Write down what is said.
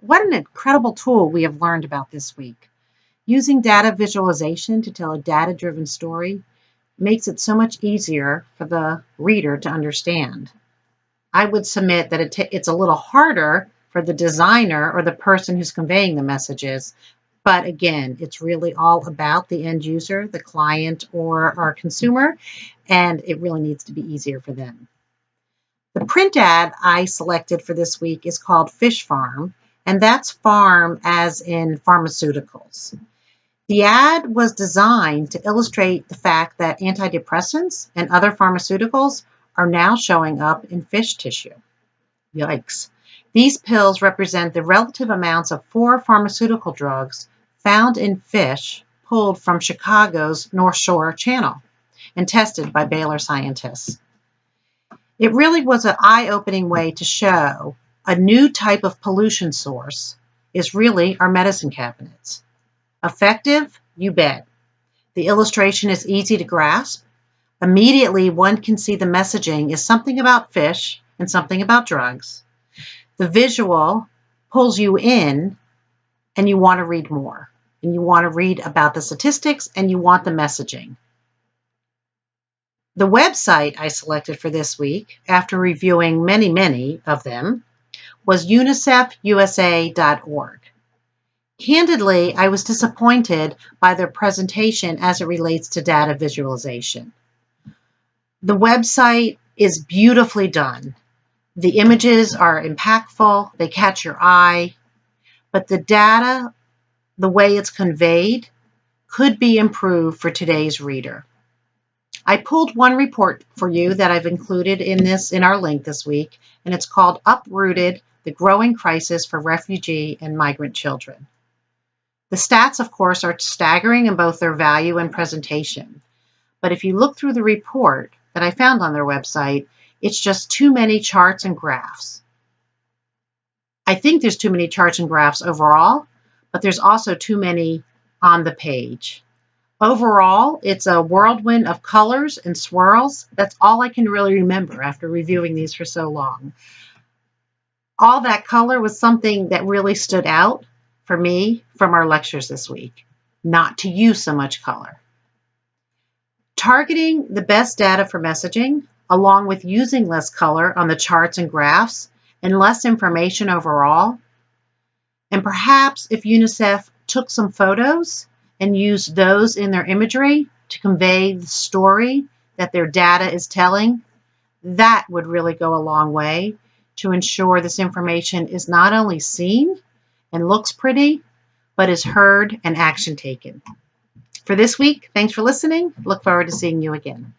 What an incredible tool we have learned about this week. Using data visualization to tell a data-driven story makes it so much easier for the reader to understand. I would submit that it's a little harder for the designer or the person who's conveying the messages. But again, it's really all about the end user, the client, or our consumer, and it really needs to be easier for them. The print ad I selected for this week is called Fish Farm, and that's farm as in pharmaceuticals. The ad was designed to illustrate the fact that antidepressants and other pharmaceuticals are now showing up in fish tissue. Yikes. These pills represent the relative amounts of 4 pharmaceutical drugs found in fish pulled from Chicago's North Shore Channel and tested by Baylor scientists. It really was an eye-opening way to show a new type of pollution source is really our medicine cabinets. Effective? You bet. The illustration is easy to grasp. Immediately, one can see the messaging is something about fish and something about drugs. The visual pulls you in, and you want to read more. And you want to read about the statistics, and you want the messaging. The website I selected for this week, after reviewing many of them, was unicefusa.org. Candidly, I was disappointed by their presentation as it relates to data visualization. The website is beautifully done. The images are impactful, they catch your eye, but the data, the way it's conveyed, could be improved for today's reader. I pulled one report for you that I've included in our link this week, and it's called Uprooted: The Growing Crisis for Refugee and Migrant Children. The stats, of course, are staggering in both their value and presentation. But if you look through the report that I found on their website, it's just too many charts and graphs. I think there's too many charts and graphs overall, but there's also too many on the page. Overall, it's a whirlwind of colors and swirls. That's all I can really remember after reviewing these for so long. All that color was something that really stood out for me from our lectures this week, not to use so much color. Targeting the best data for messaging, along with using less color on the charts and graphs and less information overall, and perhaps if UNICEF took some photos and used those in their imagery to convey the story that their data is telling, that would really go a long way to ensure this information is not only seen and looks pretty, but is heard and action taken. For this week, thanks for listening. Look forward to seeing you again.